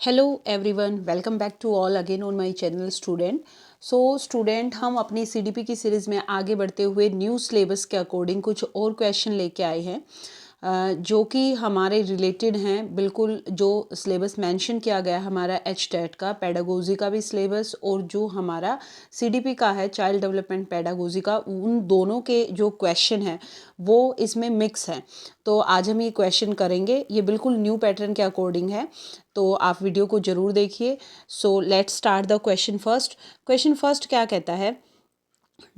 Hello everyone, welcome back to all again on my channel student. Student, हम अपनी CDP की series में आगे बढ़ते हुए न्यू सिलेबस के अकॉर्डिंग कुछ और क्वेश्चन लेके आए हैं जो कि हमारे रिलेटेड हैं। बिल्कुल जो सिलेबस मेंशन किया गया है हमारा एचटेट का, पेडागोजी का भी सिलेबस, और जो हमारा सीडीपी का है चाइल्ड डेवलपमेंट पेडागोजी का, उन दोनों के जो क्वेश्चन हैं वो इसमें मिक्स हैं। तो आज हम ये क्वेश्चन करेंगे, ये बिल्कुल न्यू पैटर्न के अकॉर्डिंग है, तो आप वीडियो को ज़रूर देखिए। So let's start the question first. Question first क्या कहता है?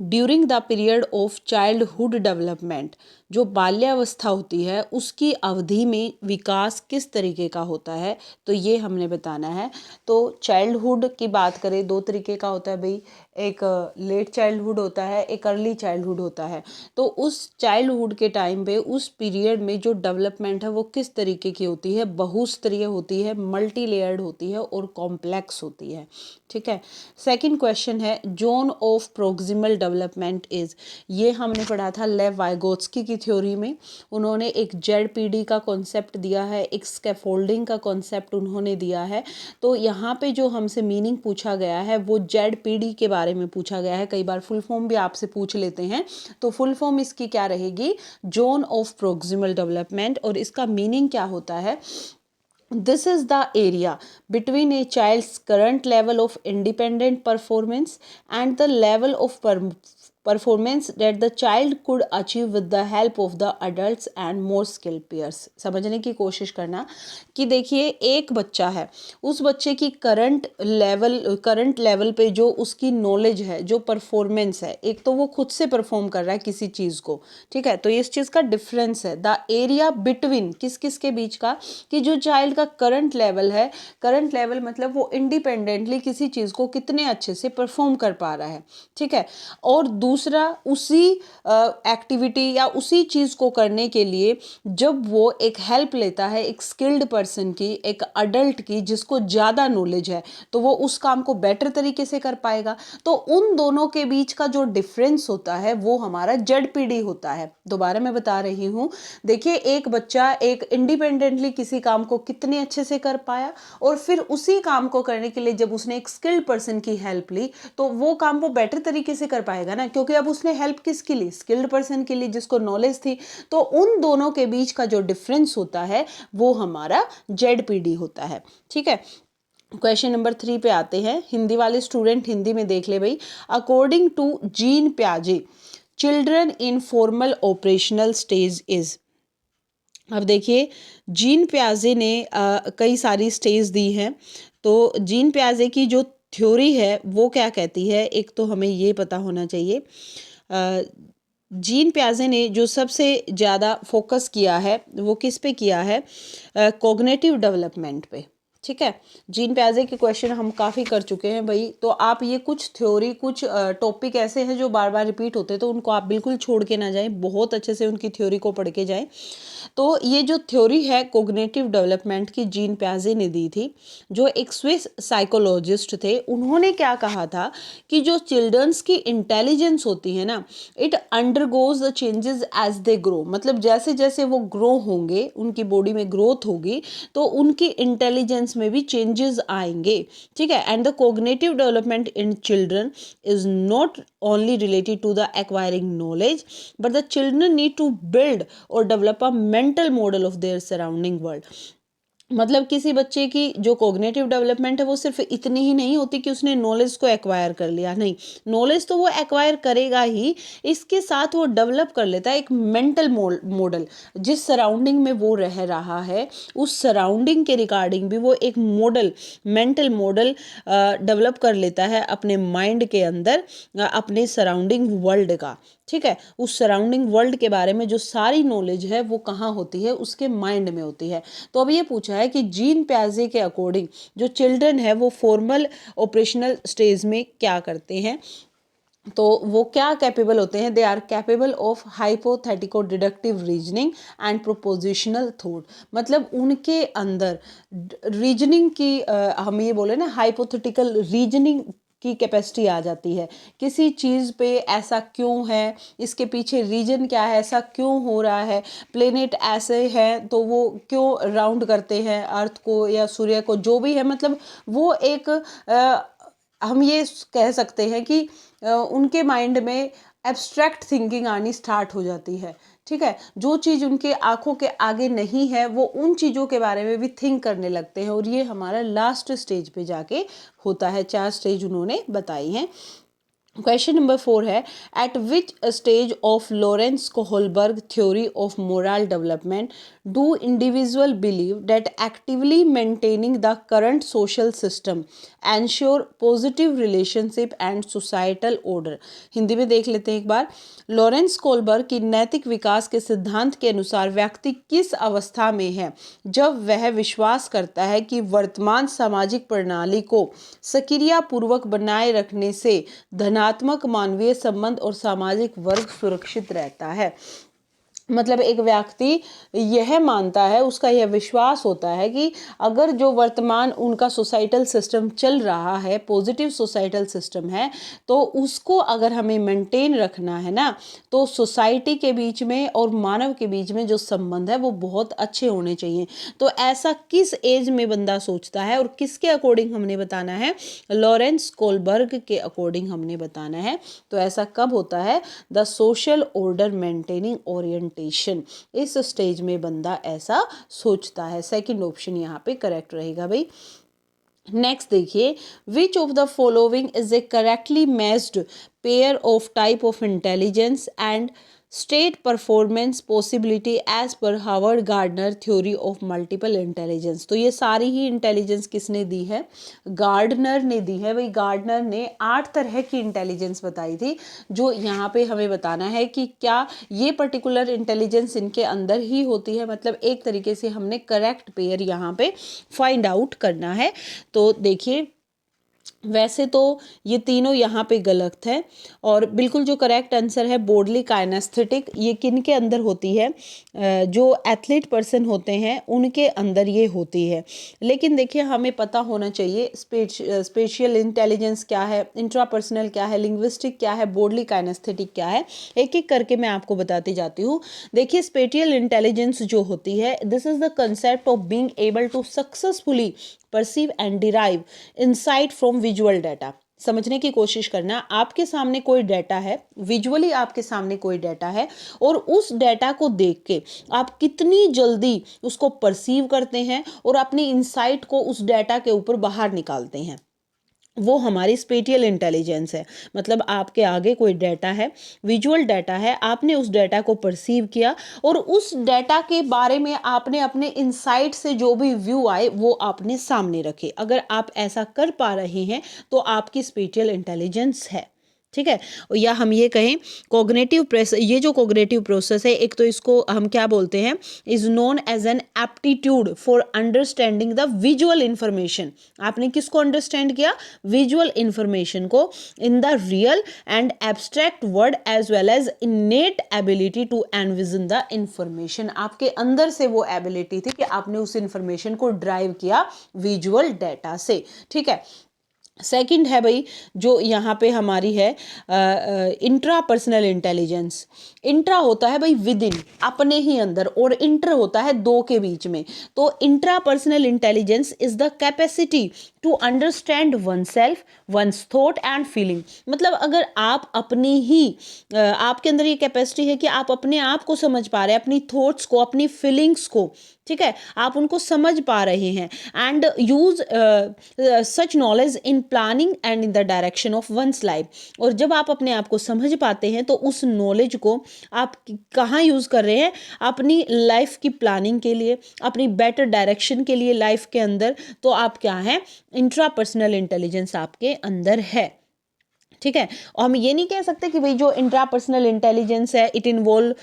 During the period of childhood development, जो बाल्यावस्था होती है उसकी अवधि में विकास किस तरीके का होता है, तो ये हमने बताना है। तो चाइल्डहुड की बात करें, दो तरीके का होता है भाई, एक लेट चाइल्डहुड होता है, एक अर्ली चाइल्डहुड होता है। तो उस चाइल्डहुड के टाइम पे, उस पीरियड में जो डेवलपमेंट है वो किस तरीके की होती है? बहुस्तरीय होती है, मल्टी लेयर्ड होती है और कॉम्प्लेक्स होती है। ठीक है। सेकंड क्वेश्चन है, zone of proximal development is, ये हमने पढ़ा था लेव वाइगोत्स्की की थ्योरी में। उन्होंने एक जेडपीडी का कॉन्सेप्ट दिया है, एक स्कैफोल्डिंग का कॉन्सेप्ट उन्होंने दिया है। तो यहाँ पे जो हमसे मीनिंग पूछा गया है वो जेडपीडी के बारे में पूछा गया है। कई बार फुल फॉर्म भी आपसे पूछ लेते हैं, तो फुल फॉर्म इसकी क्या रहेगी? Zone of proximal development. और इसका मीनिंग क्या होता है? This is the area between a child's current level of independent performance and the level of performance that the child could achieve with the help of the adults and more skilled peers। समझने की कोशिश करना कि देखिए, एक बच्चा है, उस बच्चे की करंट लेवल पे जो उसकी नॉलेज है, जो परफॉर्मेंस है, एक तो वो खुद से परफॉर्म कर रहा है किसी चीज़ को, ठीक है, तो इस चीज़ का डिफरेंस है। द एरिया बिटवीन, किस किस के बीच का? कि जो चाइल्ड का करंट लेवल है, करंट लेवल मतलब वो इंडिपेंडेंटली किसी चीज़ को कितने अच्छे से परफॉर्म कर पा रहा है, ठीक है। और दूसरा, उसी एक्टिविटी या उसी चीज़ को करने के लिए जब वो एक हेल्प लेता है एक स्किल्ड पर्सन की, एक अडल्ट की जिसको ज़्यादा नॉलेज है, तो वो उस काम को बेटर तरीके से कर पाएगा। तो उन दोनों के बीच का जो डिफरेंस होता है वो हमारा जेडपीडी होता है। दोबारा मैं बता रही हूँ, देखिए, एक बच्चा एक इंडिपेंडेंटली किसी काम को कितने अच्छे से कर पाया, और फिर उसी काम को करने के लिए जब उसने एक स्किल्ड पर्सन की हेल्प ली, तो वो काम वो बेटर तरीके से कर पाएगा ना, क्योंकि अब उसने हेल्प किसके लिए? स्किल्ड पर्सन के लिए, जिसको नॉलेज थी। तो उन दोनों के बीच का जो डिफरेंस होता है वो हमारा जेडपीडी होता है। ठीक है। क्वेश्चन नंबर 3 पे आते हैं। हिंदी वाले स्टूडेंट हिंदी में देख ले भाई। अकॉर्डिंग टू जीन प्याजे, children in formal operational stage is. अब देखिए, जीन प्याजे ने कई सारी स्टेज दी हैं। तो जीन प्याजे की जो थ्योरी है वो क्या कहती है, एक तो हमें ये पता होना चाहिए। जीन प्याजे ने जो सबसे ज़्यादा फोकस किया है वो किस पे किया है? कॉग्निटिव डेवलपमेंट पे। ठीक है। जीन प्याजे के क्वेश्चन हम काफ़ी कर चुके हैं भाई, तो आप ये कुछ थ्योरी, कुछ टॉपिक ऐसे हैं जो बार बार रिपीट होते हैं, तो उनको आप बिल्कुल छोड़ के ना जाएं, बहुत अच्छे से उनकी थ्योरी को पढ़ के जाएं। तो ये जो थ्योरी है कॉग्निटिव डेवलपमेंट की, जीन प्याजे ने दी थी, जो एक स्विस साइकोलॉजिस्ट थे। उन्होंने क्या कहा था कि जो चिल्ड्रंस की इंटेलिजेंस होती है ना, it undergoes the changes as they grow. मतलब जैसे जैसे वो ग्रो होंगे, उनकी बॉडी में ग्रोथ होगी, तो उनकी इंटेलिजेंस में भी चेंजेस आएंगे। ठीक है। And the cognitive development in children is not only related to the acquiring knowledge, but the children need to build or develop a mental model of their surrounding world। मतलब किसी बच्चे की जो कॉग्निटिव डेवलपमेंट है वो सिर्फ इतनी ही नहीं होती कि उसने नॉलेज को एक्वायर कर लिया, नहीं, नॉलेज तो वो एक्वायर करेगा ही, इसके साथ वो डेवलप कर लेता है एक मेंटल मॉडल। जिस सराउंडिंग में वो रह रहा है, उस सराउंडिंग के रिगार्डिंग भी वो एक मॉडल, मेंटल मॉडल डेवलप कर लेता है अपने माइंड के अंदर, अपने सराउंडिंग वर्ल्ड का। ठीक है। उस सराउंडिंग वर्ल्ड के बारे में जो सारी नॉलेज है वो कहाँ होती है? उसके माइंड में होती है। तो अब ये पूछा है कि जीन प्याजे के अकॉर्डिंग जो चिल्ड्रन है वो फॉर्मल ऑपरेशनल स्टेज में क्या करते हैं, तो वो क्या कैपेबल होते हैं? They are capable of hypothetico deductive reasoning and propositional thought. मतलब उनके अंदर रीजनिंग की हम ये बोले ना, हाइपोथेटिकल रीजनिंग की कैपेसिटी आ जाती है। किसी चीज़ पे ऐसा क्यों है, इसके पीछे रीजन क्या है, ऐसा क्यों हो रहा है, प्लेनेट ऐसे हैं तो वो क्यों राउंड करते हैं अर्थ को या सूर्य को, जो भी है मतलब वो एक हम ये कह सकते हैं कि उनके माइंड में एब्स्ट्रैक्ट थिंकिंग आनी स्टार्ट हो जाती है। ठीक है, जो चीज़ उनके आंखों के आगे नहीं है वो उन चीज़ों के बारे में भी थिंक करने लगते हैं, और ये हमारा लास्ट स्टेज पे जाके होता है। 4 स्टेज उन्होंने बताई हैं। क्वेश्चन नंबर 4 है, eight which stage of Lawrence Kohlberg theory of moral development do individual believe that actively maintaining the current social system ensure positive relationship and societal order. Hindi में देख लेते हैं एक बार। लॉरेंस कोहलबर्ग की नैतिक विकास के सिद्धांत के अनुसार व्यक्ति किस अवस्था में है जब वह विश्वास करता है कि वर्तमान सामाजिक प्रणाली को सक्रियतापूर्वक बनाए रखने से धनात्मक मानवीय संबंध और सामाजिक वर्ग सुरक्षित रहता है। मतलब एक व्यक्ति यह मानता है, उसका यह विश्वास होता है कि अगर जो वर्तमान उनका सोसाइटल सिस्टम चल रहा है, पॉजिटिव सोसाइटल सिस्टम है, तो उसको अगर हमें मेंटेन रखना है ना, तो सोसाइटी के बीच में और मानव के बीच में जो संबंध है वो बहुत अच्छे होने चाहिए। तो ऐसा किस एज में बंदा सोचता है और किसके अकॉर्डिंग हमने बताना है? लॉरेंस कोहलबर्ग के अकॉर्डिंग हमने बताना है। तो ऐसा कब होता है? The social order maintaining orientation, इस स्टेज में बंदा ऐसा सोचता है। सेकंड ऑप्शन यहाँ पे करेक्ट रहेगा भाई। नेक्स्ट देखिए, which of the following is a correctly matched pair of type of intelligence and state performance possibility as per Harvard Gardner theory of multiple intelligence. तो ये सारी ही इंटेलिजेंस किसने दी है? गार्डनर ने दी है भाई। गार्डनर ने 8 तरह की इंटेलिजेंस बताई थी, जो यहाँ पे हमें बताना है कि क्या ये पर्टिकुलर इंटेलिजेंस इनके अंदर ही होती है। मतलब एक तरीके से हमने करेक्ट पेयर यहाँ पे फाइंड आउट करना है। तो देखिए, वैसे तो ये तीनों यहाँ पे गलत है, और बिल्कुल जो करेक्ट आंसर है बोर्डली काइनेस्थेटिक, ये किन के अंदर होती है? जो एथलीट पर्सन होते हैं उनके अंदर ये होती है। लेकिन देखिए, हमें पता होना चाहिए स्पेशियल इंटेलिजेंस क्या है, इंट्रापर्सनल क्या है, लिंग्विस्टिक क्या है, बोर्डली काइनेस्थेटिक क्या है। एक एक करके मैं आपको बताती जाती हूँ। देखिए, स्पेशियल इंटेलिजेंस जो होती है, this is the concept of being able to successfully perceive and derive insight from visual data. समझने की कोशिश करना, आपके सामने कोई डाटा है, विजुअली आपके सामने कोई डाटा है, और उस डाटा को देख के आप कितनी जल्दी उसको परसीव करते हैं और अपनी इनसाइट को उस डाटा के ऊपर बाहर निकालते हैं, वो हमारी स्पेटियल इंटेलिजेंस है। मतलब आपके आगे कोई डाटा है, विजुअल डाटा है, आपने उस डाटा को परसीव किया और उस डाटा के बारे में आपने अपने इनसाइट से जो भी व्यू आए वो आपने सामने रखे। अगर आप ऐसा कर पा रहे हैं तो आपकी स्पेटियल इंटेलिजेंस है। ठीक है, या हम ये कहें कॉग्निटिव प्रोसेस, ये जो कॉग्निटिव प्रोसेस है, एक तो इसको हम क्या बोलते हैं, is known as an aptitude for understanding the visual information. आपने किसको अंडरस्टैंड किया? विजुअल इंफॉर्मेशन को, in the real and abstract word as well as innate ability to envision the information. आपके अंदर से वो एबिलिटी थी कि आपने उस इंफॉर्मेशन को ड्राइव किया विजुअल डाटा से। ठीक है, सेकंड है भाई जो यहाँ पे हमारी है इंट्रा पर्सनल इंटेलिजेंस। इंट्रा होता है भाई विद इन, अपने ही अंदर, और इंटर होता है दो के बीच में। तो intra personal intelligence is the capacity to understand oneself, one's thought and feeling. मतलब अगर आप अपनी ही आपके अंदर ये कैपेसिटी है कि आप अपने आप को समझ पा रहे हैं, अपनी थॉट्स को, अपनी फीलिंग्स को, ठीक है, आप उनको समझ पा रहे हैं, and use such knowledge in planning and in the direction of one's life. और जब आप अपने आप को समझ पाते हैं तो उस नॉलेज को आप कहाँ यूज़ कर रहे हैं? अपनी लाइफ की प्लानिंग के लिए, अपनी बेटर डायरेक्शन के लिए लाइफ के अंदर। तो आप क्या हैं? इंट्रापर्सनल इंटेलिजेंस आपके अंदर है। ठीक है, और हम ये नहीं कह सकते कि भाई जो इंट्रापर्सनल इंटेलिजेंस है it involve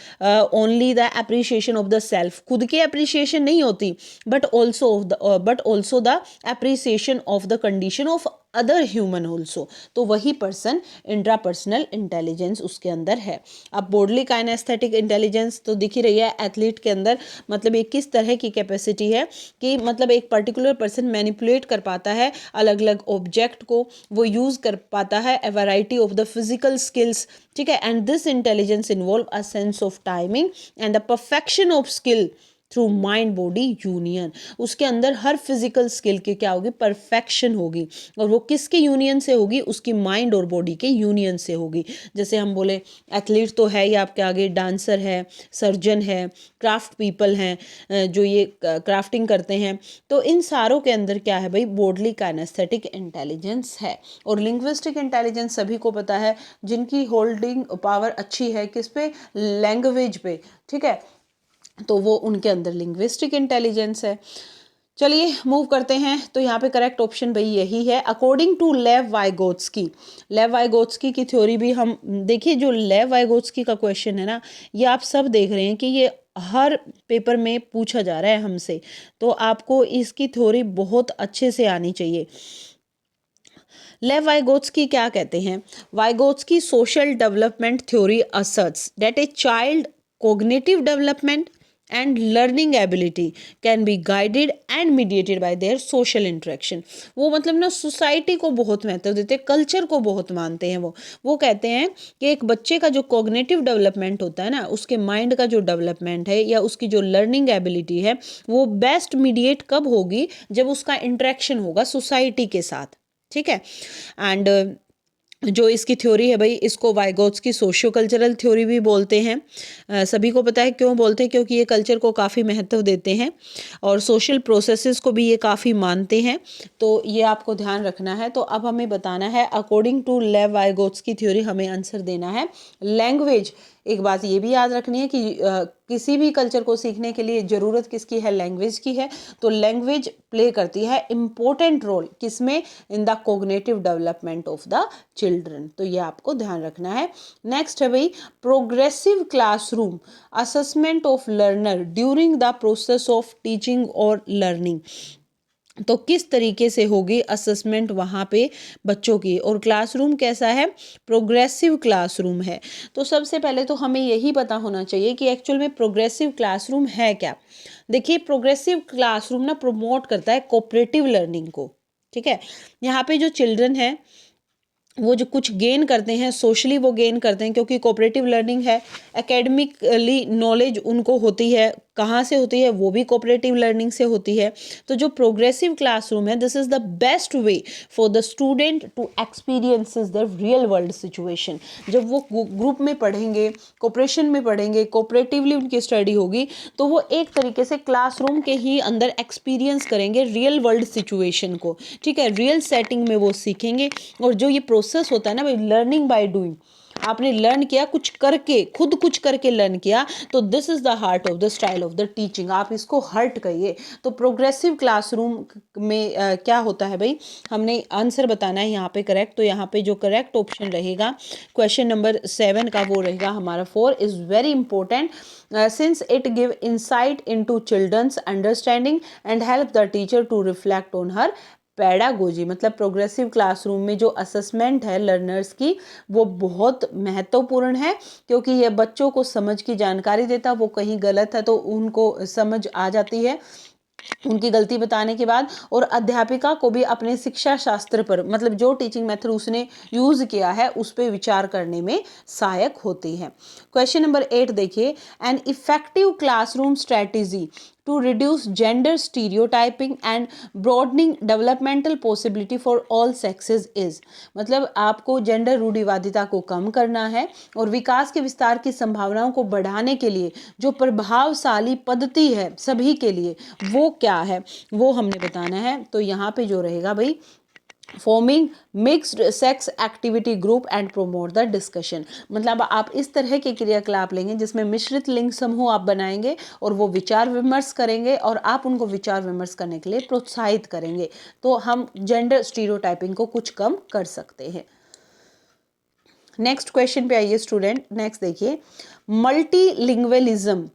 only the appreciation of the self. खुद की एप्रिसिएशन नहीं होती, but also the appreciation of the condition of other human also, तो वही पर्सन इंट्रापर्सनल इंटेलिजेंस उसके अंदर है। अब बोर्डली काइनेस्थेटिक इंटेलिजेंस तो दिख ही रही है एथलीट के अंदर, मतलब ये किस तरह की कैपेसिटी है कि मतलब एक पर्टिकुलर पर्सन मैनिपुलेट कर पाता है अलग अलग ऑब्जेक्ट को, वो यूज़ कर पाता है ए variety of the physical skills, ठीक है। And this intelligence involve a sense of timing and the perfection of skill through mind body union. उसके अंदर हर फिजिकल स्किल की क्या होगी, परफेक्शन होगी, और वो किसके यूनियन से होगी, उसकी माइंड और बॉडी के यूनियन से होगी। जैसे हम बोले एथलीट तो है ही आपके आगे, डांसर है, सर्जन है, क्राफ्ट पीपल हैं जो ये क्राफ्टिंग करते हैं, तो इन सारों के अंदर क्या है भाई, बोर्डली काइनेस्थेटिक इंटेलिजेंस है। और लिंग्विस्टिक इंटेलिजेंस सभी को पता है, जिनकी होल्डिंग पावर अच्छी है किस पे, लैंग्वेज पे, ठीक है, तो वो उनके अंदर लिंग्विस्टिक इंटेलिजेंस है। चलिए मूव करते हैं, तो यहाँ पे करेक्ट ऑप्शन भाई यही है, according to Lev Vygotsky. Lev Vygotsky की थ्योरी भी हम देखिए, जो लेव वाइगोत्स्की का क्वेश्चन है ना, ये आप सब देख रहे हैं कि ये हर पेपर में पूछा जा रहा है हमसे, तो आपको इसकी थ्योरी बहुत अच्छे से आनी चाहिए। लेव वाइगोत्स्की क्या कहते हैं, Vygotsky social development theory assets that a child cognitive development and learning ability can be guided and mediated by their social interaction। वो मतलब ना सोसाइटी को बहुत महत्व देते हैं, कल्चर को बहुत मानते हैं। वो कहते हैं कि एक बच्चे का जो कॉग्निटिव डेवलपमेंट होता है ना, उसके माइंड का जो डेवलपमेंट है या उसकी जो लर्निंग एबिलिटी है, वो बेस्ट मीडिएट कब होगी, जब उसका इंटरेक्शन होगा सोसाइटी के साथ, ठीक है। एंड जो इसकी थ्योरी है भाई, इसको वाइगोत्स्की सोशियो कल्चरल थ्योरी भी बोलते हैं। सभी को पता है क्यों बोलते हैं, क्योंकि ये कल्चर को काफ़ी महत्व देते हैं और सोशल प्रोसेसेस को भी ये काफ़ी मानते हैं, तो ये आपको ध्यान रखना है। तो अब हमें बताना है according to Lev Vygotsky theory, हमें आंसर देना है लैंग्वेज। एक बात ये भी याद रखनी है कि किसी भी कल्चर को सीखने के लिए ज़रूरत किसकी है, लैंग्वेज की है। तो लैंग्वेज प्ले करती है इम्पोर्टेंट रोल किसमें, in the cognitive development of the children, तो ये आपको ध्यान रखना है। नेक्स्ट है भाई, progressive classroom assessment of learner during the process of teaching और लर्निंग। तो किस तरीके से होगी असेसमेंट वहाँ पे बच्चों की, और क्लासरूम कैसा है, प्रोग्रेसिव क्लासरूम है। तो सबसे पहले तो हमें यही पता होना चाहिए कि एक्चुअल में प्रोग्रेसिव क्लासरूम है क्या। देखिए, प्रोग्रेसिव क्लासरूम ना प्रमोट करता है कोऑपरेटिव लर्निंग को, ठीक है। यहाँ पे जो चिल्ड्रन है वो जो कुछ गेन करते हैं सोशली, वो गेन करते हैं क्योंकि कोऑपरेटिव लर्निंग है। एकेडमिकली नॉलेज उनको होती है, कहाँ से होती है, वो भी कोऑपरेटिव लर्निंग से होती है। तो जो प्रोग्रेसिव क्लासरूम है, this is the best way for the student to experiences the real world situation. जब वो ग्रुप में पढ़ेंगे, कोऑपरेशन में पढ़ेंगे, कोऑपरेटिवली उनकी स्टडी होगी, तो वो एक तरीके से क्लासरूम के ही अंदर एक्सपीरियंस करेंगे रियल वर्ल्ड सिचुएशन को, ठीक है। रियल सेटिंग में वो सीखेंगे। और जो ये प्रोसेस होता है ना भाई, लर्निंग बाय डूइंग, आपने लर्न किया कुछ करके, खुद कुछ करके लर्न किया, तो this is the heart of the style of the teaching. आप इसको हर्ट कहिए। तो प्रोग्रेसिव क्लासरूम में क्या होता है भाई, हमने आंसर बताना है यहाँ पे करेक्ट। तो यहाँ पे जो करेक्ट ऑप्शन रहेगा क्वेश्चन नंबर 7 का, वो रहेगा हमारा 4 is very important since it give insight into children's understanding and help the teacher to reflect on her pedagogy. मतलब प्रोग्रेसिव क्लासरूम में जो असेसमेंट है लर्नर्स की, वो बहुत महत्वपूर्ण है, क्योंकि ये बच्चों को समझ की जानकारी देता, वो कहीं गलत है तो उनको समझ आ जाती है उनकी गलती बताने के बाद, और अध्यापिका को भी अपने शिक्षा शास्त्र पर, मतलब जो टीचिंग मेथड उसने यूज किया है उस पर विचार करने में सहायक होती है। क्वेश्चन नंबर 8 देखिए, an effective classroom strategy to reduce gender stereotyping and broadening developmental possibility for all sexes is। मतलब आपको जेंडर रूढ़िवादिता को कम करना है और विकास के विस्तार की संभावनाओं को बढ़ाने के लिए जो प्रभावशाली पद्धति है सभी के लिए, वो क्या है, वो हमने बताना है। तो यहाँ पे जो रहेगा भाई, forming mixed sex activity group and promote the discussion. मतलब आप इस तरह के क्रियाकलाप लेंगे जिसमें मिश्रित लिंग समूह आप बनाएंगे और वो विचार विमर्श करेंगे और आप उनको विचार विमर्श करने के लिए प्रोत्साहित करेंगे, तो हम जेंडर स्टीरियोटाइपिंग को कुछ कम कर सकते हैं। नेक्स्ट क्वेश्चन पे आइए स्टूडेंट। नेक्स्ट देखिए, multilingualism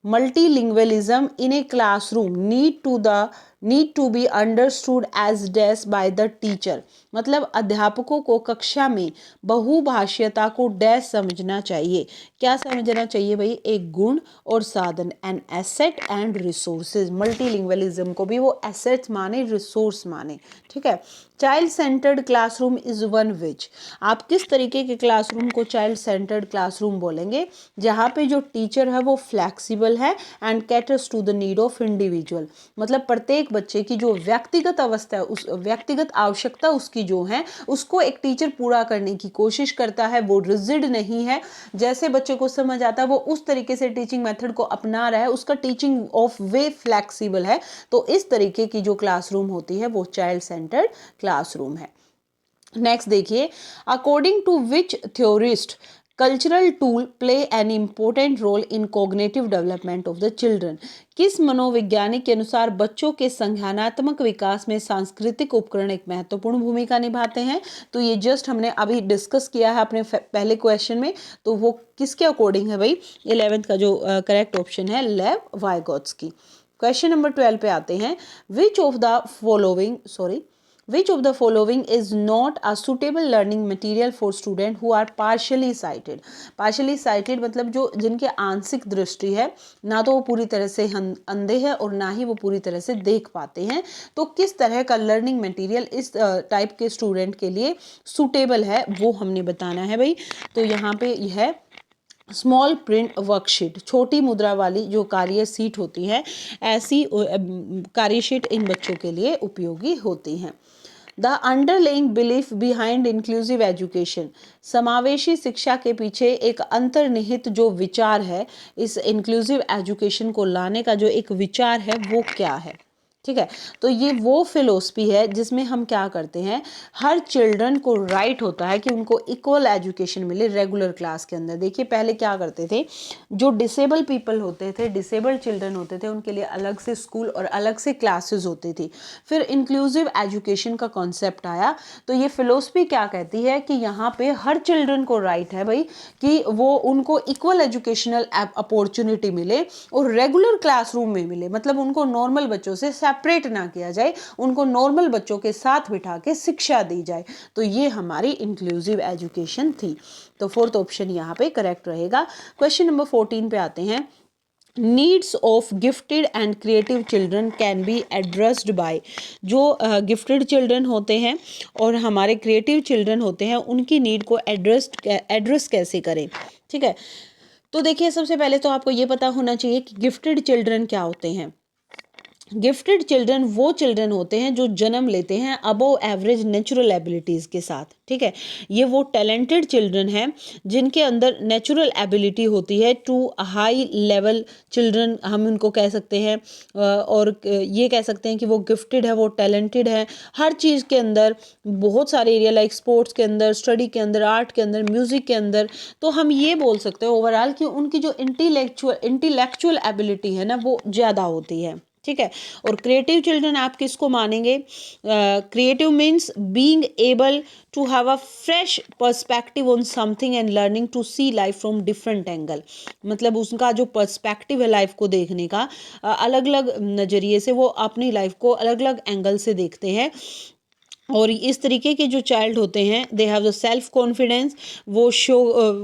in a classroom need to the need to be understood as dash by the teacher, मतलब अध्यापकों को कक्षा में बहुभाषीयता को डैश समझना चाहिए। क्या समझना चाहिए भाई? एक गुण और साधन, an asset and resources. Multilingualism को भी वो एसेट्स माने, रिसोर्स माने, ठीक है। Child centred classroom is one which, आप किस तरीके के क्लासरूम को चाइल्ड सेंटर्ड क्लासरूम बोलेंगे? जहाँ पे जो टीचर है वो फ्लैक्सिबल है and caters to the need of individual, मतलब प्रत्येक बच्चे की जो व्यक्तिगत अवस्था है, उस व्यक्तिगत आवश्यकता उसकी जो है उसको एक टीचर पूरा करने की कोशिश करता है। वो रिजिड नहीं है, जैसे बच्चे को समझ आता है वो उस तरीके से टीचिंग मेथड को अपना रहा है, उसका टीचिंग ऑफ वे फ्लैक्सिबल है। तो इस तरीके की जो क्लासरूम होती है वो चाइल्ड सेंटर्ड क्लासरूम है। नेक्स्ट देखिए, according to which theorist cultural tool play an important role in cognitive development of the children, किस मनोवैज्ञानिक के अनुसार बच्चों के संज्ञानात्मक विकास में सांस्कृतिक उपकरण एक महत्वपूर्ण भूमिका निभाते हैं? तो ये जस्ट हमने अभी डिस्कस किया है अपने पहले क्वेश्चन में, तो वो किसके अकॉर्डिंग है भाई? 11th का जो करेक्ट ऑप्शन है लेव वाइगोत्स्की। क्वेश्चन नंबर 12 पे आते हैं, Which of the following is not a suitable learning material for students who are partially sighted? Partially sighted मतलब जो जिनके आंशिक दृष्टि है, ना तो वो पूरी तरह से अंधे हैं और ना ही वो पूरी तरह से देख पाते हैं। तो किस तरह का लर्निंग मटेरियल इस टाइप के स्टूडेंट के लिए सूटेबल है वो हमने बताना है भाई। तो यहाँ पे यह है स्मॉल प्रिंट वर्कशीट, छोटी मुद्रा वाली जो कार्य सीट होती है, ऐसी कार्यशीट इन बच्चों के लिए उपयोगी होती हैं। The underlying belief behind inclusive education, समावेशी शिक्षा के पीछे एक अंतर्निहित जो विचार है, इस इंक्लूसिव एजुकेशन को लाने का जो एक विचार है वो क्या है? ठीक है, तो ये वो फिलोसफी है जिसमें हम क्या करते हैं, हर चिल्ड्रन को राइट होता है कि उनको इक्वल एजुकेशन मिले रेगुलर क्लास के अंदर। देखिए पहले क्या करते थे, जो डिसेबल पीपल होते थे, डिसेबल्ड चिल्ड्रन होते थे, उनके लिए अलग से स्कूल और अलग से क्लासेस होती थी। फिर इंक्लूसिव एजुकेशन का कॉन्सेप्ट आया, तो ये फिलोसफी क्या कहती है कि यहाँ पे हर चिल्ड्रन को राइट है भाई कि वो उनको इक्वल एजुकेशनल अपॉर्चुनिटी मिले और रेगुलर क्लासरूम में मिले, मतलब उनको नॉर्मल बच्चों से सेपरेट ना किया जाए, उनको नॉर्मल बच्चों के साथ बिठा के शिक्षा दी जाए। तो ये हमारी इंक्लूसिव एजुकेशन थी। तो फोर्थ ऑप्शन यहाँ पे करेक्ट रहेगा। क्वेश्चन नंबर 14 पे आते हैं, needs of gifted and creative children can be addressed by, जो गिफ्टेड चिल्ड्रन होते हैं और हमारे क्रिएटिव चिल्ड्रन होते हैं उनकी नीड को एड्रेस कैसे करें? ठीक है, तो देखिए सबसे पहले तो आपको ये पता होना चाहिए कि गिफ्टेड चिल्ड्रन क्या होते हैं। गिफ्टेड चिल्ड्रन वो चिल्ड्रन होते हैं जो जन्म लेते हैं अबव एवरेज नेचुरल एबिलिटीज़ के साथ। ठीक है, ये वो टैलेंटेड चिल्ड्रन हैं जिनके अंदर नेचुरल एबिलिटी होती है टू हाई लेवल चिल्ड्रन, हम उनको कह सकते हैं, और ये कह सकते हैं कि वो गिफ्टेड है, वो टैलेंटेड है हर चीज़ के अंदर, बहुत सारे एरिया लाइक स्पोर्ट्स के अंदर, स्टडी के अंदर, आर्ट के अंदर, म्यूज़िक के अंदर। तो हम ये बोल सकते हैं ओवरऑल कि उनकी जो इंटेलेक्चुअल एबिलिटी है ना वो ज़्यादा होती है। ठीक है, और क्रिएटिव चिल्ड्रन आप किसको मानेंगे? Creative means being able to have a fresh perspective on something and learning to see life from different angle, मतलब उसका जो पर्सपेक्टिव है लाइफ को देखने का, अलग अलग नज़रिए से वो अपनी लाइफ को अलग अलग एंगल से देखते हैं। और इस तरीके के जो चाइल्ड होते हैं they have the self confidence, वो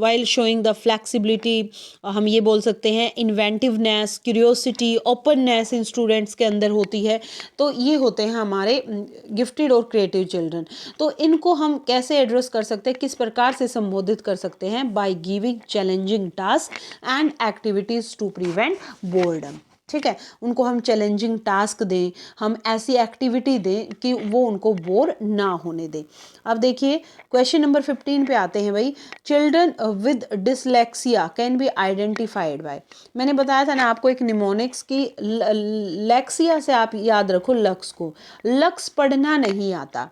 वाइल शोइंग द फ्लैक्सिबिलिटी, हम ये बोल सकते हैं इन्वेंटिवनेस, क्यूरियोसिटी, ओपननेस इन स्टूडेंट्स के अंदर होती है। तो ये होते हैं हमारे गिफ्टेड और क्रिएटिव चिल्ड्रन। तो इनको हम कैसे एड्रेस कर सकते हैं, किस प्रकार से संबोधित कर सकते हैं? By giving challenging task and activities to prevent boredom. ठीक है, उनको हम चैलेंजिंग टास्क दें, हम ऐसी एक्टिविटी दें कि वो उनको बोर ना होने दें। अब देखिए क्वेश्चन नंबर 15 पे आते हैं भाई, children with dyslexia can be identified bye, मैंने बताया था ना आपको एक निमोनिक्स की, लेक्सिया से आप याद रखो लक्स को, लक्स पढ़ना नहीं आता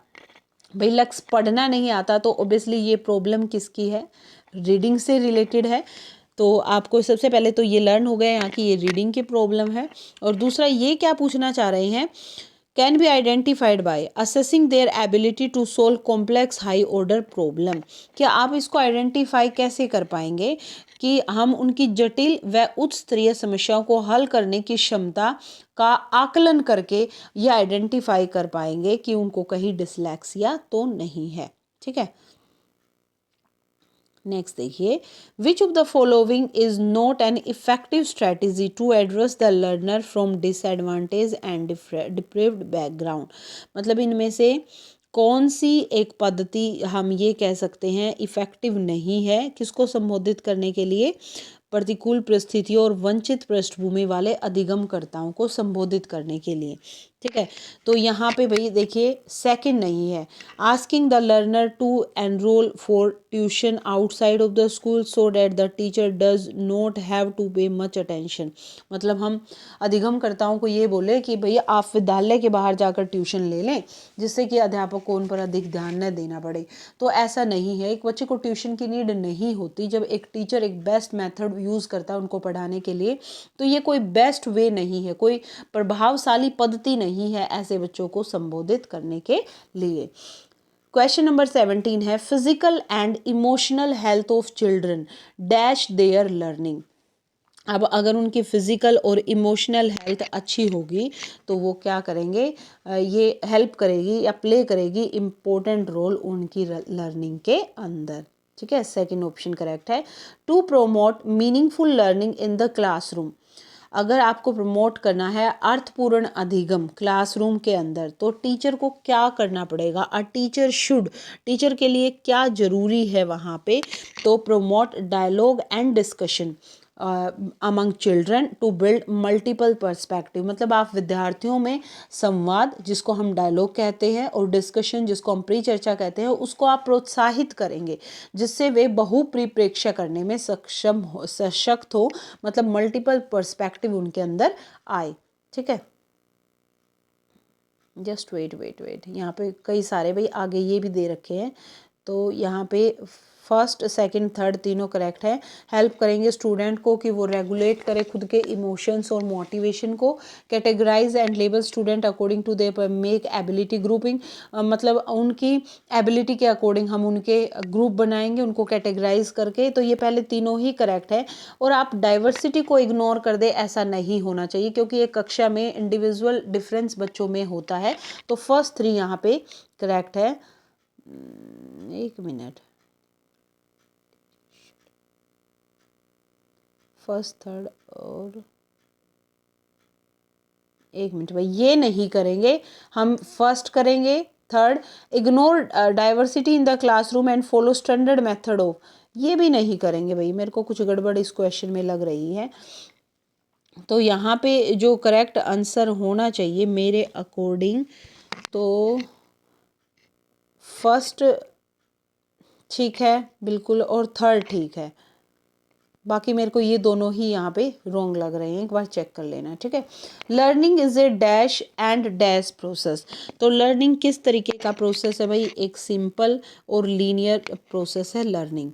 भाई, लक्स पढ़ना नहीं आता तो ओबियसली ये प्रॉब्लम किसकी है? रीडिंग से रिलेटेड है। तो आपको सबसे पहले तो ये लर्न हो गया यहाँ की ये रीडिंग की प्रॉब्लम है। और दूसरा ये क्या पूछना चाह रहे हैं can be identified by assessing their ability to solve complex high order problem. क्या आप इसको आइडेंटिफाई कैसे कर पाएंगे कि हम उनकी जटिल व उच्च स्तरीय समस्याओं को हल करने की क्षमता का आकलन करके यह आइडेंटिफाई कर पाएंगे कि उनको कहीं डिसलेक्सिया तो नहीं है। ठीक है, नेक्स्ट देखिए, which of the following is not an effective strategy to address the learner from disadvantage and deprived background. मतलब इनमें से कौन सी एक पद्धति हम ये कह सकते हैं इफेक्टिव नहीं है किसको संबोधित करने के लिए, प्रतिकूल परिस्थितियों और वंचित पृष्ठभूमि वाले अधिगमकर्ताओं को संबोधित करने के लिए। ठीक है, तो यहाँ पे भाई देखिए सेकंड नहीं है, asking the learner to enrol for tuition outside of the school so that the teacher does not have to pay much attention. मतलब हम अधिगमकर्ताओं को ये बोले कि भैया आप विद्यालय के बाहर जाकर ट्यूशन ले लें जिससे कि अध्यापक को उन पर अधिक ध्यान न देना पड़े। तो ऐसा नहीं है, एक बच्चे को ट्यूशन की नीड नहीं होती। जब एक टीचर एक बेस्ट मेथड यूज़ करता है उनको पढ़ाने के लिए, तो ये कोई बेस्ट वे नहीं है, कोई प्रभावशाली पद्धति नहीं है ऐसे बच्चों को संबोधित करने के लिए। क्वेश्चन नंबर 17 है, physical and emotional health of children dash there learning. अब अगर उनकी फिजिकल और इमोशनल हेल्थ अच्छी होगी तो वो क्या करेंगे, ये हेल्प करेगी या प्ले करेगी इम्पोर्टेंट रोल उनकी लर्निंग के अंदर। ठीक है, सेकंड ऑप्शन करेक्ट है। To promote meaningful learning in the classroom. अगर आपको प्रमोट करना है अर्थपूर्ण अधिगम क्लासरूम के अंदर तो टीचर को क्या करना पड़ेगा, अ टीचर शुड, टीचर के लिए क्या जरूरी है वहाँ पे, तो promote dialogue and discussion among children to build multiple perspective. मतलब आप विद्यार्थियों में संवाद जिसको हम डायलॉग कहते हैं और डिस्कशन जिसको हम परिचर्चा कहते हैं उसको आप प्रोत्साहित करेंगे जिससे वे बहुपरिप्रेक्ष्य करने में सशक्त हो, मतलब मल्टीपल पर्सपेक्टिव उनके अंदर आए। ठीक है, जस्ट वेट यहाँ पे कई सारे भाई आगे ये भी दे रखे हैं, तो यहाँ पे फर्स्ट सेकंड थर्ड तीनों करेक्ट है। हेल्प करेंगे स्टूडेंट को कि वो रेगुलेट करे खुद के इमोशंस और मोटिवेशन को। Categorize and label student according to their make ability grouping. मतलब उनकी एबिलिटी के अकॉर्डिंग हम उनके ग्रुप बनाएंगे उनको कैटेगराइज करके। तो ये पहले तीनों ही करेक्ट है। और आप डाइवर्सिटी को इग्नोर कर दे ऐसा नहीं होना चाहिए क्योंकि एक कक्षा में इंडिविजुअल डिफरेंस बच्चों में होता है। तो फर्स्ट थ्री यहाँ पे करेक्ट है। एक मिनट, फर्स्ट थर्ड और एक मिनट भाई, ये नहीं करेंगे हम। फर्स्ट करेंगे, third ignore diversity in the classroom and follow standard method of, ये भी नहीं करेंगे भाई। मेरे को कुछ गड़बड़ इस क्वेश्चन में लग रही है। तो यहाँ पे जो करेक्ट आंसर होना चाहिए मेरे अकॉर्डिंग, तो फर्स्ट ठीक है बिल्कुल और थर्ड ठीक है। बाकी मेरे को ये दोनों ही यहाँ पे रॉन्ग लग रहे हैं, एक बार चेक कर लेना। ठीक है, learning is a dash and dash process. तो लर्निंग किस तरीके का प्रोसेस है भाई, एक सिंपल और लीनियर प्रोसेस है learning.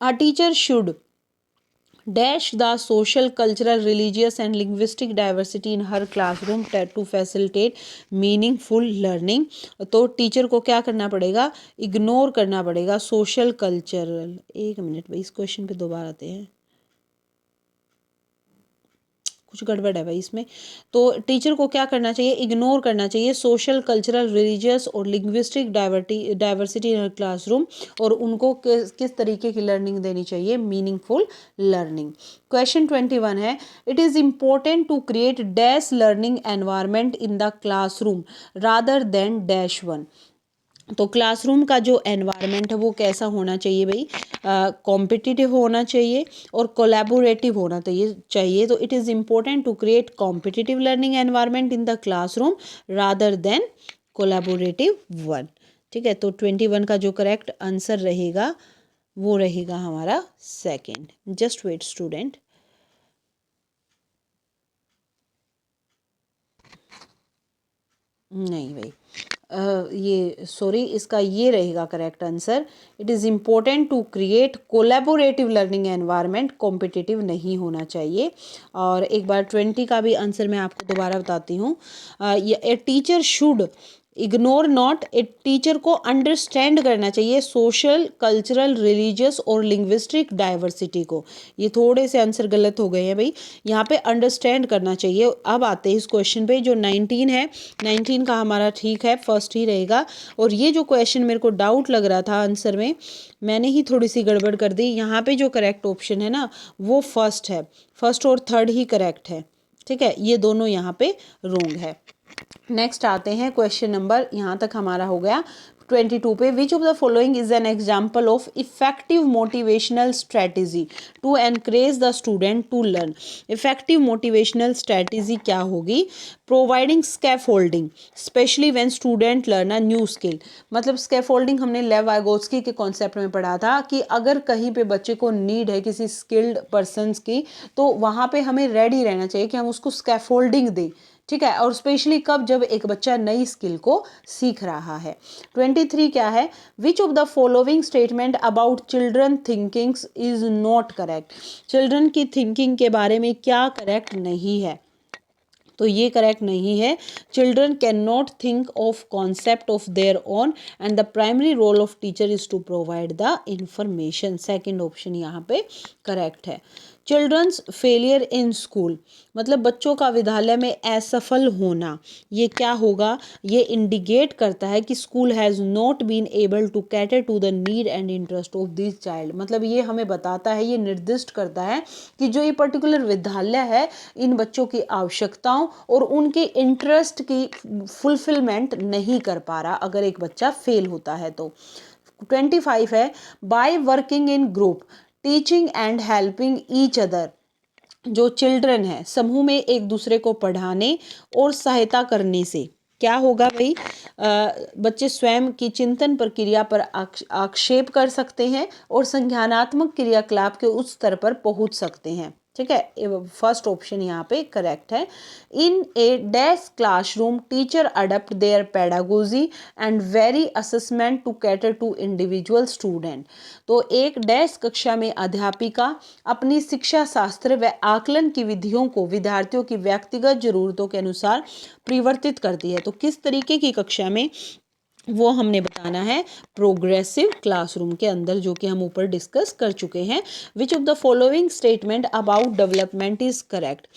A teacher should dash the social cultural religious and linguistic diversity in her classroom to facilitate meaningful learning. तो टीचर को क्या करना पड़ेगा, इग्नोर करना पड़ेगा सोशल कल्चरल। एक मिनट भाई, इस क्वेश्चन पे दोबारा आते हैं, कुछ गड़बड़ है भाई इसमें। तो टीचर को क्या करना चाहिए, इग्नोर करना चाहिए सोशल कल्चरल रिलीजियस और लिंग्विस्टिक डाइवर्सिटी इन क्लासरूम। और उनको किस तरीके की लर्निंग देनी चाहिए, मीनिंगफुल लर्निंग। क्वेश्चन 21 है, it is important to create dash learning environment in the classroom rather than dash one. तो क्लासरूम का जो एनवायरनमेंट है वो कैसा होना चाहिए भाई, कॉम्पिटिटिव होना चाहिए और कोलैबोरेटिव होना चाहिए। तो it is important to create competitive learning environment in the classroom rather than collaborative one. ठीक है, तो 21 का जो करेक्ट आंसर रहेगा वो रहेगा हमारा सेकंड। जस्ट वेट स्टूडेंट, नहीं भाई ये सॉरी, इसका ये रहेगा correct answer. It is important to create collaborative learning environment, competitive नहीं होना चाहिए। और एक बार 20 का भी आंसर मैं आपको दोबारा बताती हूँ। A teacher should ignore not, a teacher को अंडरस्टैंड करना चाहिए सोशल, कल्चरल, रिलीजियस और लिंग्विस्टिक डाइवर्सिटी को। ये थोड़े से आंसर गलत हो गए हैं भाई, यहाँ पे अंडरस्टैंड करना चाहिए। अब आते हैं इस क्वेश्चन पे, जो 19 है, 19 का हमारा ठीक है, फर्स्ट ही रहेगा। और ये जो क्वेश्चन मेरे को डाउट लग रहा था आंसर में, मैंने ही थोड़ी सी गड़बड़ कर दी। यहाँ पे जो करेक्ट ऑप्शन है ना वो फर्स्ट है, फर्स्ट और थर्ड ही करेक्ट है, ठीक है, ये दोनों यहाँ पे रॉन्ग है। नेक्स्ट आते हैं क्वेश्चन नंबर, यहाँ तक हमारा हो गया 22 पे। Which of the following is an example of effective motivational strategy to encourage the student to learn. Effective motivational strategy क्या होगी? Providing scaffolding specially when student learn a new skill. मतलब scaffolding हमने लेव वाइगोत्स्की के concept में पढ़ा था कि अगर कहीं पे बच्चे को नीड है किसी स्किल्ड पर्सनस की, तो वहाँ पे हमें रेडी रहना चाहिए कि हम उसको स्कैफोल्डिंग दें, ठीक है। और स्पेशली कब? जब एक बच्चा नई स्किल को सीख रहा है। 23 क्या है? विच of the following statement about children thinkings is not correct. Children की थिंकिंग के बारे में क्या करेक्ट नहीं है? तो ये करेक्ट नहीं है। Children can not think of concept of their own and the primary role of teacher is to provide the information. Second option यहाँ पे करेक्ट है। चिल्ड्रंस फेलियर इन स्कूल, मतलब बच्चों का विद्यालय में असफल होना, ये क्या होगा? ये इंडिकेट करता है कि school has not been able to cater to the need and interest of this child. मतलब ये हमें बताता है, ये निर्दिष्ट करता है कि जो ये पर्टिकुलर विद्यालय है इन बच्चों की आवश्यकताओं और उनके इंटरेस्ट की फुलफिलमेंट नहीं कर पा रहा अगर एक बच्चा फेल होता है तो। 25 है, by working in group teaching and helping each other. जो चिल्ड्रन है समूह में एक दूसरे को पढ़ाने और सहायता करने से क्या होगा भाई? बच्चे स्वयं की चिंतन प्रक्रिया पर आक्षेप कर सकते हैं और संज्ञानात्मक क्रियाकलाप के उस स्तर पर पहुंच सकते हैं, ठीक है। फर्स्ट ऑप्शन यहाँ पे करेक्ट है। In a dash classroom teacher adapt their pedagogy and vary assessment to cater to individual student. तो एक डैश कक्षा में अध्यापिका अपनी शिक्षा शास्त्र व आकलन की विधियों को विद्यार्थियों की व्यक्तिगत जरूरतों के अनुसार परिवर्तित करती है। तो किस तरीके की कक्षा में, वो हमने बताना है प्रोग्रेसिव क्लासरूम के अंदर, जो कि हम ऊपर डिस्कस कर चुके हैं। Which of the following statement about development is correct.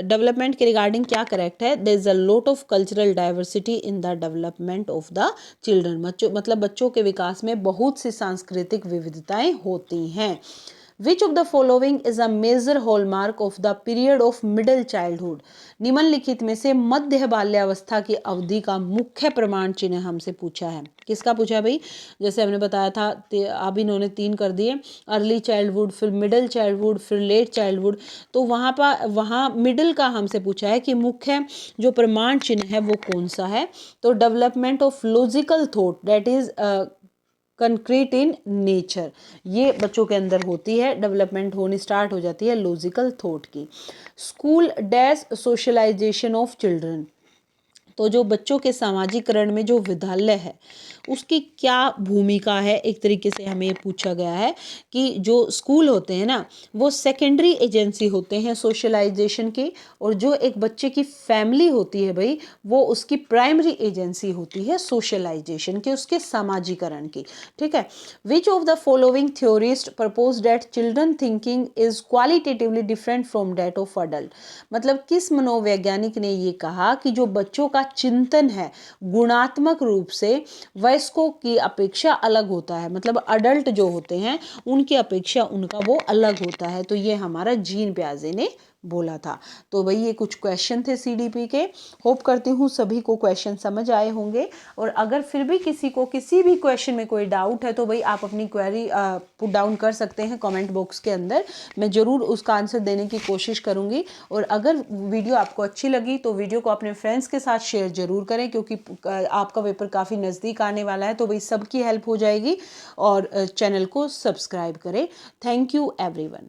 Development के रिगार्डिंग क्या करेक्ट है? There is a lot of cultural diversity in the development of the children. मतलब बच्चों के विकास में बहुत सी सांस्कृतिक विविधताएं होती हैं। Which of the following is a major hallmark of the period of middle childhood. निम्नलिखित में से मध्य बाल्यावस्था की अवधि का मुख्य प्रमाण चिन्ह हमसे पूछा है। किसका पूछा भाई? जैसे हमने बताया था, अब इन्होंने 3 कर दिए, अर्ली चाइल्डहुड, फिर मिडिल चाइल्डहुड, फिर लेट चाइल्डहुड। तो वहाँ मिडिल का हमसे पूछा है कि मुख्य जो प्रमाण चिन्ह है वो कौन सा है? तो development of logical thought that is concrete in nature, ये बच्चों के अंदर होती है, डेवलपमेंट होनी स्टार्ट हो जाती है लॉजिकल थॉट की। School dash socialization of children, तो जो बच्चों के सामाजिकरण में जो विद्यालय है उसकी क्या भूमिका है, एक तरीके से हमें पूछा गया है कि जो स्कूल होते हैं ना वो सेकेंडरी एजेंसी होते हैं सोशलाइजेशन की, और जो एक बच्चे की फैमिली होती है भाई वो उसकी प्राइमरी एजेंसी होती है सोशलाइजेशन की, उसके सामाजिकरण की, ठीक है। विच of the following theorist propose that children thinking is qualitatively different from that of adult. मतलब किस मनोवैज्ञानिक ने ये कहा कि जो बच्चों का चिंतन है गुणात्मक रूप से वयस्कों की अपेक्षा अलग होता है, मतलब अडल्ट जो होते हैं उनकी अपेक्षा उनका वो अलग होता है। तो ये हमारा जीन प्याजे ने बोला था। तो भाई ये कुछ क्वेश्चन थे सीडीपी के। होप करती हूँ सभी को क्वेश्चन समझ आए होंगे, और अगर फिर भी किसी को किसी भी क्वेश्चन में कोई डाउट है तो भाई आप अपनी क्वेरी पुट डाउन कर सकते हैं कमेंट बॉक्स के अंदर, मैं ज़रूर उसका आंसर देने की कोशिश करूँगी। और अगर वीडियो आपको अच्छी लगी तो वीडियो को अपने फ्रेंड्स के साथ शेयर ज़रूर करें, क्योंकि आपका पेपर काफ़ी नज़दीक आने वाला है, तो भाई सबकी हेल्प हो जाएगी। और चैनल को सब्सक्राइब करें। Thank you everyone.